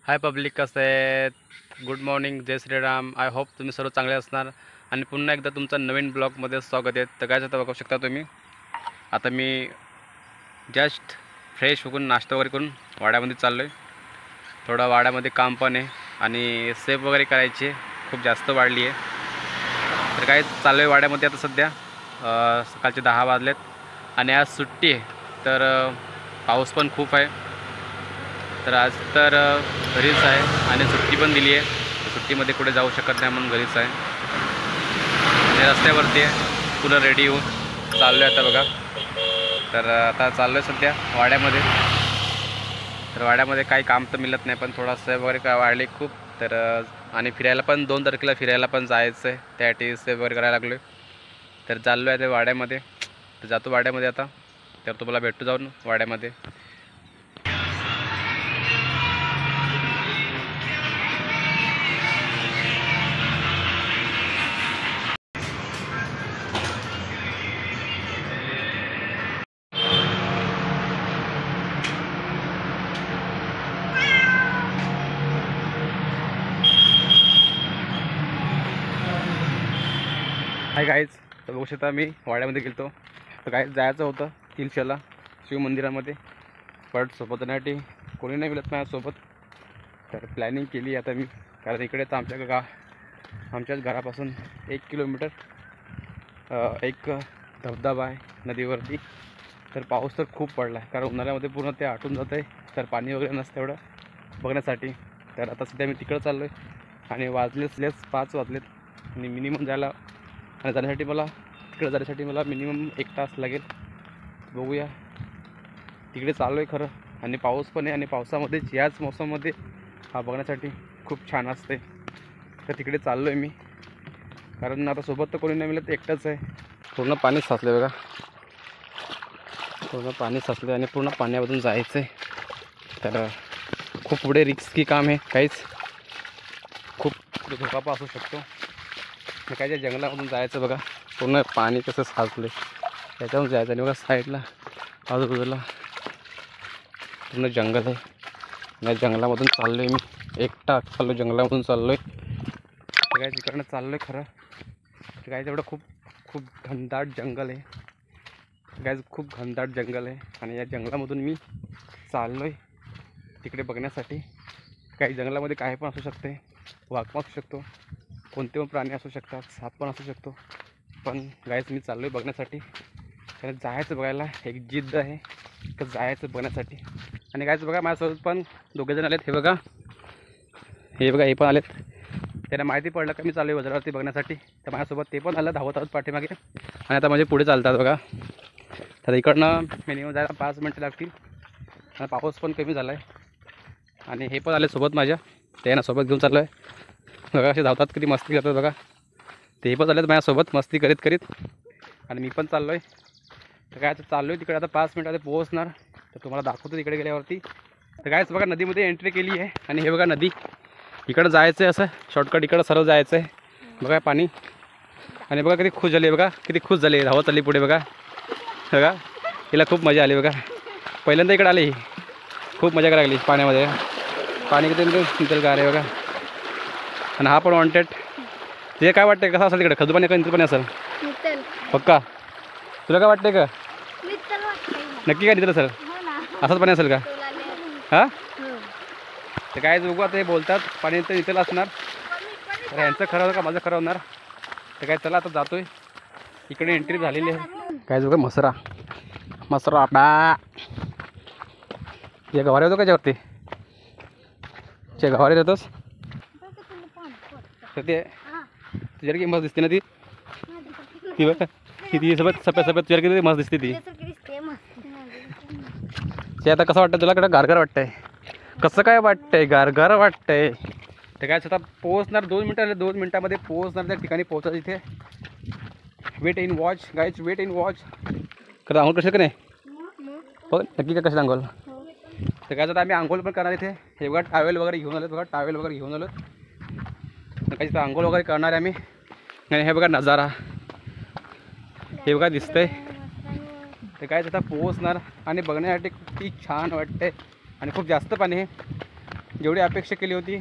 हाय public, कसं आहेत? Good morning, जय श्रीराम. आय होप तुम्ही सर्व चांगले असणार. आणि पुन्हा एकदा तुमचं नवीन ब्लॉगमध्ये स्वागत आहे. तर काय आता बघू शकता तुम्ही, आता मी जस्ट फ्रेश होऊन नाश्ता वगैरे करून वाड्यामध्ये चाललो आहे. थोडं वाड्यामध्ये काम पण आहे आणि सेफ वगैरे करायची खूप जास्त वाढली आहे. तर काय चाललो आहे वाड्यामध्ये आता सध्या. सकाळचे 10 वाजलेत आणि आज सुट्टी आहे. तर पाऊस पण खूप आहे. तर आज तर घरीच आहे आणि सुट्टी पण दिली आहे. सुट्टीमध्ये कुठे जाऊ शकत नाही म्हणून घरीच आहे आणि रस्त्यावरती आहे. फुलं रेडी होऊन चाललो आहे आता बघा. तर आता चाललो आहे सध्या वाड्यामध्ये. तर वाड्यामध्ये काही काम तर मिळत नाही, पण थोडासा वगैरे काय वाढले खूप. तर आणि फिरायला पण 2 तारखेला फिरायला पण जायचं आहे, त्यासाठी सेव वगैरे करायला लागलो आहे. तर चाललो आहे ते वाड्यामध्ये. तर जातो वाड्यामध्ये आता. तर तुम्हाला भेटतो जाऊन वाड्यामध्ये. हाय गाईज, तर बघू शकता मी वाड्यामध्ये गेलो. तर गाईज जायचं होतं तिलशाला शिव मंदिरामध्ये, पण सोबत नाही कोणी नाही मिळत माझ्यासोबत. तर प्लॅनिंग केली आता मी, कारण इकडेच आमच्याच घरापासून 1 किलोमीटर एक धबधबा आहे नदीवरती. तर पाऊस तर खूप पडला आहे, कारण उन्हाळ्यामध्ये पूर्ण ते आटून जातं आहे. तर पाणी वगैरे नसतं एवढं बघण्यासाठी. तर आता सध्या मी तिकडं चाललो आहे आणि वाजलेच 5 वाजलेत. आणि मिनिमम जाण्यासाठी मला मिनिमम 1 तास लागेल. बघूया, तिकडे चाललो आहे खरं. आणि पाऊस पण आहे आणि पावसामध्येच याच मोसममध्ये हा बघण्यासाठी खूप छान असते. तर तिकडे चाललो आहे मी, कारण आता सोबत तर कोणी नाही मिळत, एकटाच आहे. पूर्ण पाणी साचले बघा, पूर्ण पाणी साचले आणि पूर्ण पाण्यामधून जायचं आहे. तर खूप पुढे रिस्की काम आहे, काहीच खूप पुढे धोका असू शकतो. काय त्या जंगलामधून जायचं बघा, पूर्ण पाणी कसं साचले त्याच्यावरून जायचं. आणि बघा साईडला आजूबाजूला पूर्ण जंगल आहे. या जंगलामधून चाललो आहे मी, एकटा चाललो जंगलामधून चाललो आहे. तर काय तिकडनं चाललो आहे खरं. तर काय तेवढं खूप घनदाट जंगल आहे. काय खूप घनदाट जंगल आहे आणि या जंगलामधून मी चाललो आहे तिकडे बघण्यासाठी. काही जंगलामध्ये काय पण असू शकते, वाघ पण असू शकतो, कोणते पण प्राणी असू शकतात, साप पण असू शकतो. पण गायच मी चाललो आहे बघण्यासाठी. त्याला जायचं बघायला एक जिद्द आहे, तर जायचं बघण्यासाठी. आणि गायच बघा माझ्यासोबत पण 2 जण आलेत. हे बघा हे पण आलेत. त्यांना माहिती पडलं का मी चालू आहे वज्रावती बघण्यासाठी. तर माझ्यासोबत ते पण आलं धावत पाठीमागे. आणि आता माझे पुढे चालतात बघा. तर इकडनं मिनिमम जायला 5 मिनटं लागतील. आणि पाऊस पण कमी झाला आहे. आणि हे पण आले सोबत माझ्या, त्यांना सोबत घेऊन चाललो आहे. बघा असे धावतात, किती मस्ती करतात बघा. ते पण चालले माझ्यासोबत मस्ती करीत आणि मी पण चाललो आहे. तर काय चाललो आहे तिकडे, आता 5 मिनटामध्ये पोहोचणार. तर तुम्हाला दाखवतो तिकडे गेल्यावरती. तर कायच बघा नदीमध्ये एंट्री केली आहे. आणि हे बघा नदी, इकडं जायचं आहे, असं शॉर्टकट इकडं सरळ जायचं आहे. बघा पाणी. आणि बघा किती खुश झाली, बघा किती खुश झाली, धावत चालली पुढे बघा. बघा तिला खूप मजा आली बघा. पहिल्यांदा इकडे आली, खूप मजा करायला लागली पाण्यामध्ये. पाणी किती नितल गार आहे बघा. आणि हा पण वॉन्टेड. ते काय वाटतंय, कसं असेल तिकडे, खजू पाणी का नितल पाणी असेल पक्का? तुला काय वाटतंय का? नक्की काय नितल असेल, असंच पाणी असेल का? हां, तर काय बघू आता. हे बोलतात पाणी तर नितल असणार. तर यांचं खरं होतं का माझं खरं होणार? तर काय चला आता जातोय. इकडे एंट्री झालेली आहे. काय बघा मसरा बा. या गवारी होतो का त्याच्यावरती, गवारी येतोस. तर ते तुझ्या मस्त दिसते ना ती बघा, ती सोबत सफेद तुझ्या किती मस्त दिसते ती. ते आता कसं वाटतं तुला, कडं गारगार वाटतंय? कसं काय वाटतंय? गारगार वाटतंय. तर काय आता पोहोचणार 2 मिनटं, 2 मिनटामध्ये पोहोचणार त्या ठिकाणी. पोहोचायचं इथे. Wait and watch guys, wait and watch. खरं आंघोळ कसं का नाही हो, नक्की का कसं आंघोळ? तर काय आता आम्ही आंघोळ पण करणार इथे. हे बघा टावेल वगैरे घेऊन आलो, बघा टावेल वगैरे घेऊन आलो. तर काही तिथं आंघोळ वगैरे करणार आहे आम्ही. आणि हे बघा नजारा, हे बघा दिसतंय. ते काय आता पोहोचणार आणि बघण्यासाठी किती छान वाटतंय. आणि खूप जास्त पाणी आहे. जेवढी अपेक्षा केली होती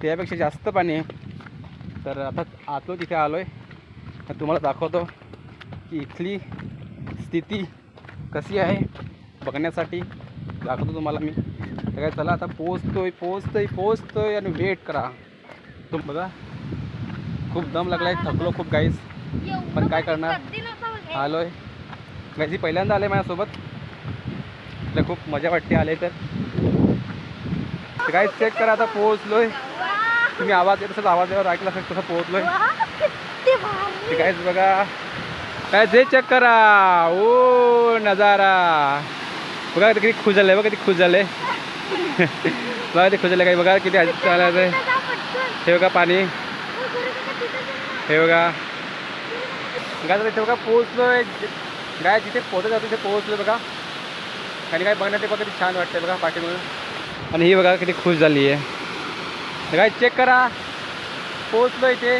त्यापेक्षा जास्त पाणी आहे. तर आता आतलो तिथे आलो आहे, तुम्हाला दाखवतो की इथली स्थिती कशी आहे बघण्यासाठी दाखवतो तुम्हाला मी. तर काय चला आता पोचतोय आणि वेट करा. तुम्ही बघा खूप दम लागला आहे, थकलो खूप गाईस, पण काय करणार, आलो आहे. गाईस पहिल्यांदा आले माझ्यासोबत, तर खूप मजा वाटते आले तर. गाईस चेक करा आता पोहोचलोय. तुम्ही आवाज येत असेल, आवाजावर ऐकला असेल तसं पोहोचलोय. गाईस बघा काय ते चेक करा. ओ नजारा बघा किती खुश झालंय, बघा किती खुश झालंय. बघा ते खुश झालं काही, बघा किती आलं ते. हे बघा पाणी, हे बघा गाय इथे बघा पोहोचलोय. गाय जिथे पोहोचत जातो तिथे पोहोचलोय बघा. आणि काय बघण्यात बघा किती छान वाटतंय बघा पाठीमुळे. आणि ही बघा किती खुश झाली आहे. गाय चेक करा पोहोचलो इथे.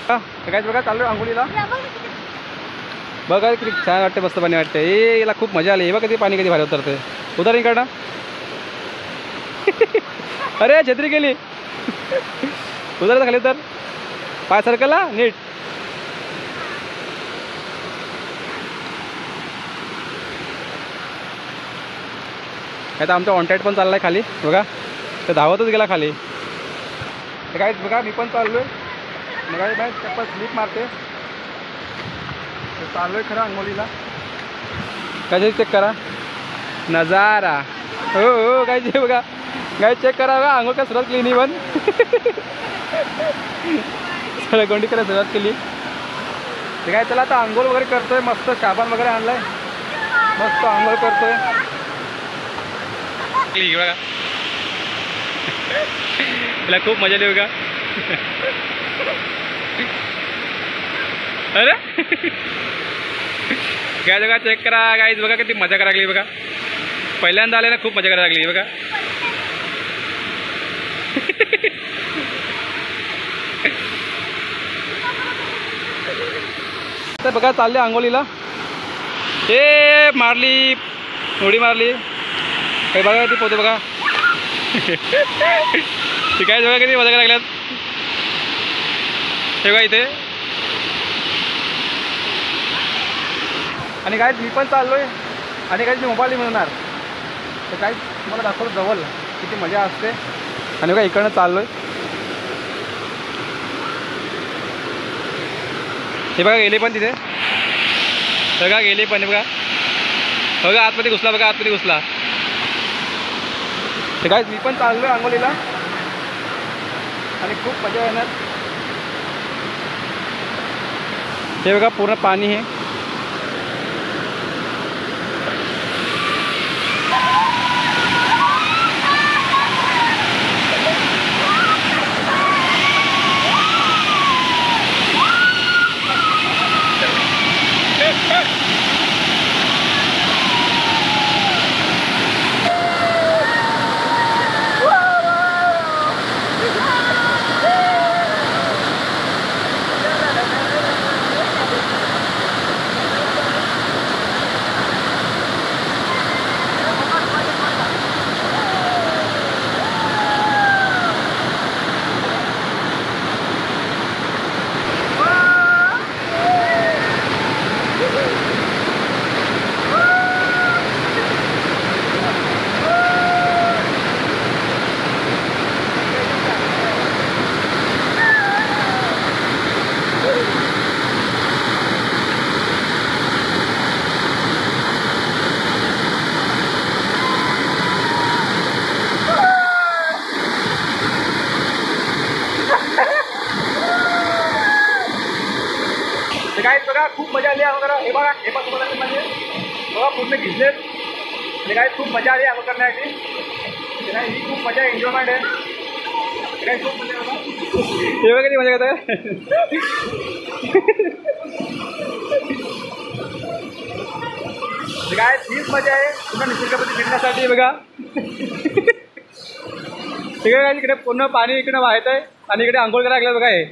काय बघा चाललोय आंघोळीला. बघा किती छान वाटते, मस्त पाणी वाटते. याला खूप मजा आली. बघा किती पाणी कधी भारी उतरते. उतर इकडनं. अरे छत्री गेली. उतरत खाली तर पाय सरकला नीट. आता आमचा ऑनटाईट पण चाललाय खाली बघा. तर धावतच गेला खाली. तर काय बघा मी पण चाललोय. मग बाय चप्पल स्लिप मारते. चाललोय खरं अंघोळीला. काय चेक करा नजारा. हो हो काय जे बघा काय चेक करा बघा. आंघोळ काय सुरुवात केली नाही पण सगळं गोंडी करायला सुरुवात केली. ते काय चला आता आंघोळ वगैरे करतोय. मस्त साबण वगैरे आणलाय, मस्त आंघोळ करतोय. बघा तिला खूप मजा आली बघा. अरे काय बघा चेक करा गाईज, बघा किती मजा करायला लागली बघा. पहिल्यांदा आले ना, खूप मजा करायला लागली बघा. तर बघा चालले आंघोळीला. हे मारली उडी मारली काही बघा ती पोहते बघा. ती काय बघा किती मजा करायला लागल्यात. हे बघा इथे. आणि काय मी पण चाललोय. आणि काही मी मोबाईल मिळणार तर काय तुम्हाला दाखवलं जवळ किती मजा असते. आणि बघा इकडनं चाललोय. हे बघा गेले पण तिथे, बघा गेले पण बघा. बघा आतमध्ये घुसला, बघा आतमध्ये घुसला. ते काय मी पण चाललोय आंघोळीला आणि खूप मजा येणार. हे बघा पूर्ण पाणी आहे. काय बघा खूप मजा आली आंघोळ करा. हे बघा हे पण तुम्हाला म्हणजे बघा पूर्ण भिजलेत. आणि काय खूप मजा आली आंघोळ करण्यासाठी. काय ही खूप मजा एन्जॉयमेंट आहे. काय खूप मजा बघा. हे बघा किती मजा करत आहे. काय तीच मजा आहे पुन्हा निसर्गामध्ये फिरण्यासाठी बघा. तिकडे काय इकडे पूर्ण पाणी इकडे वाहत आहे आणि इकडे आंघोळ करायला लागलं बघा. हे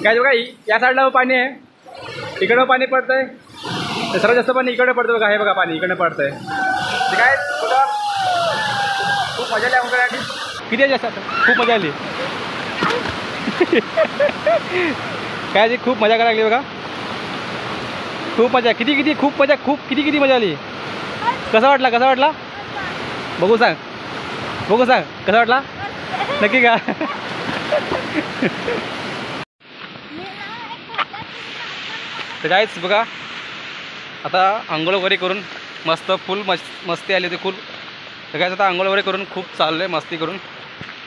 काय बघा या साईडला पाणी आहे, इकडं पाणी पडतंय. तर सर्वात जास्त पाणी इकडे पडतं बघा, हे बघा पाणी इकडे पडतंय. ते काय बघा, खूप मजा आली आम्हाला. किती जास्त खूप मजा आली. काय खूप मजा करायला लागली बघा, खूप मजा. किती खूप मजा, खूप किती मजा आली. कसा वाटला बघू सांग कसा वाटला नक्की का. तर काहीच बघा आता आंघोळ वगैरे करून मस्त फुल मस्ती आली होती फुल. तर काय आता आंघोळ वगैरे करून खूप चाललो आहे मस्ती करून.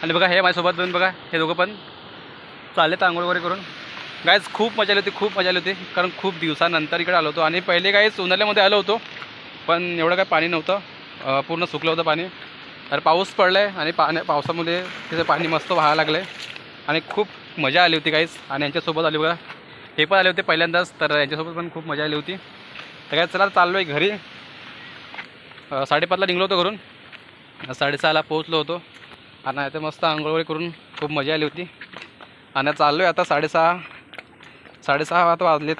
आणि बघा हे माझ्यासोबत दोन बघा, हे दोघं पण चालले तर आंघोळ वगैरे करून. गायच खूप मजा आली होती कारण खूप दिवसानंतर इकडे आलो होतो. आणि पहिले काहीच उन्हाळ्यामध्ये आलो होतो पण एवढं काय पाणी नव्हतं, पूर्ण सुकलं होतं पाणी. तर पाऊस पडला आहे आणि पावसामध्ये तिचं पाणी मस्त वाहायला लागलं आहे आणि खूप मजा आली होती काहीच. आणि यांच्यासोबत आली बघा, हे पण आले होते पहिल्यांदाच, तर यांच्यासोबत पण खूप मजा आली होती. तर काय चला चाललो आहे घरी. 5:30ला निघलो होतो घरून, 6:30ला पोहोचलो होतो. आणि आता मस्त आंघोळ वगैरे करून खूप मजा आली होती. आणि चाललो आहे आता 6:30 आता वाजलेत.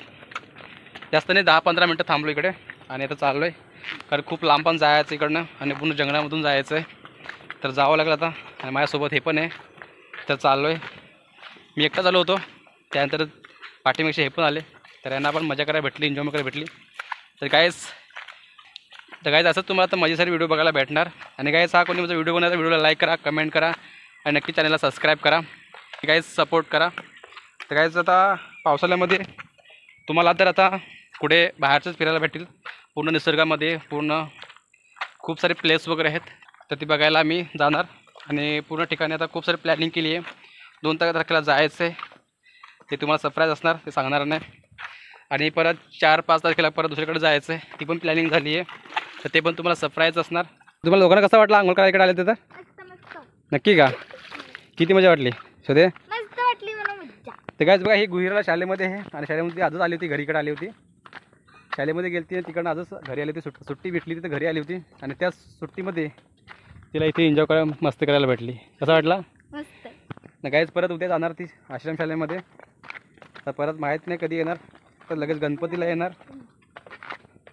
जास्त नाही 10-15 मिनटं थांबलो इकडे. आणि आता चाललो आहे कारण खूप लांब पण जायचं इकडनं आणि पूर्ण जंगलामधून जायचं आहे. तर जावं लागलं आता. आणि माझ्यासोबत हे पण आहे. तर चाललो आहे. मी एकटाच आलो होतो, त्यानंतर पाठीमागचे हे पण आले, तर यांना पण मजा करायला भेटली, एन्जॉय करायला भेटली. तर काहीच असंच तुम्हाला तर मजेसारी व्हिडिओ बघायला भेटणार. आणि काहीच हा कोणी माझा व्हिडिओ बनवायचा, व्हिडिओला लाईक करा, कमेंट करा आणि नक्की चॅनलला सबस्क्राईब करा, काहीच सपोर्ट करा. तर काहीच आता पावसाळ्यामध्ये तुम्हाला तर आता कुठे बाहेरचंच फिरायला भेटेल. पूर्ण निसर्गामध्ये पूर्ण खूप सारे प्लेस वगैरे आहेत, तर ती बघायला आम्ही जाणार. आणि पूर्ण ठिकाणी आता खूप सारी प्लॅनिंग केली आहे. 2 तारखेला जायचं आहे, ते तुम्हाला सरप्राईज असणार, ते सांगणार नाही. आणि परत 4-5 तारखेला परत दुसरीकडे जायचं आहे, ती पण प्लॅनिंग झाली आहे, तर ते पण तुम्हाला सरप्राईज असणार. तुम्हाला लोकांना कसं वाटलं आंघोळ करायला इकडे आले तर नक्की का. किती मजा वाटली शोधे. तर काहीच बघा, ही गुहिराला शाळेमध्ये आहे आणि शाळेमध्ये आजच आली होती, घरीकडे आली होती. शाळेमध्ये गेली होती, तिकडनं आजच घरी आली होती. सुट्टी भेटली होती तर घरी आली होती. आणि त्या सुट्टीमध्ये तिला इथे एन्जॉय करायला मस्त करायला भेटली. कसा वाटला ना. काहीच परत उद्या जाणार ती आश्रमशाळेमध्ये, तर परत माहीत नाही कधी येणार, तर लगेच गणपतीला येणार.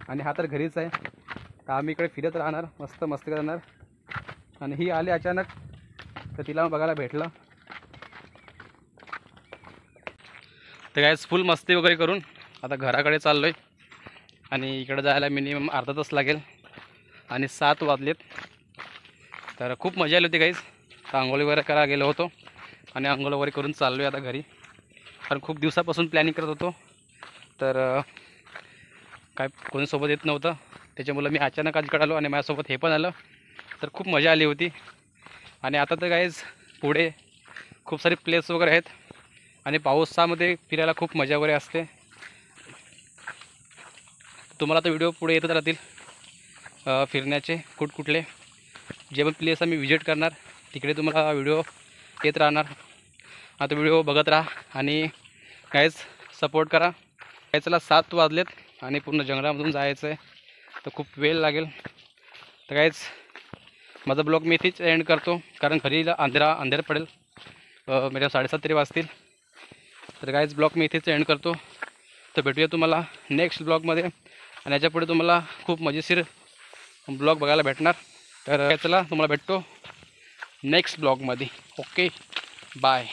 आणि हा तर घरीच आहे, तर आम्ही इकडे फिरत राहणार, मस्त मस्ती करणार. आणि ही आली अचानक, तर तिला बघायला भेटलं. तर काहीच फुल मस्ती वगैरे करून आता घराकडे चाललो आहे. आणि इकडे जायला मिनिमम अर्धा तास लागेल. आणि 7 वाजलेत. तर खूप मजा आली होती काहीच. तर आंघोळी वगैरे करायला गेलो होतो आणि आंघोळ वगैरे करून चाललो आहे आता घरी. कारण खूप दिवसापासून प्लॅनिंग करत होतो, तर काय कोणीसोबत येत नव्हतं, त्याच्यामुळं मी अचानक आज इकडे आलो आणि माझ्यासोबत हे पण आलं. तर खूप मजा आली होती. आणि आता तर काहीच पुढे खूप सारे प्लेस वगैरे आहेत आणि पावसामध्ये फिरायला खूप मजा वगैरे असते. तुम्हाला तर व्हिडिओ पुढे येतच राहतील फिरण्याचे कुठले जे पण प्लेस आम्ही विजिट करणार, तिकडे तुम्हाला व्हिडिओ येत राहणार. आता व्हिडिओ बघत राहा आणि काहीच सपोर्ट करा. काय चला 7 वाजलेत आणि पूर्ण जंगलामधून जायचं आहे, तर खूप वेळ लागेल. तर काहीच माझा ब्लॉग मी इथेच एंड करतो, कारण घरी अंधेर पडेल, म्हणजे 7:30 तरी वाजतील. तर काहीच ब्लॉग मी इथेच एंड करतो. तर भेटूया तुम्हाला नेक्स्ट ब्लॉगमध्ये. आणि याच्यापुढे तुम्हाला खूप मजेशीर ब्लॉग बघायला भेटणार. तर चला तुम्हाला भेटतो नेक्स्ट ब्लॉगमध्ये. Okay, bye.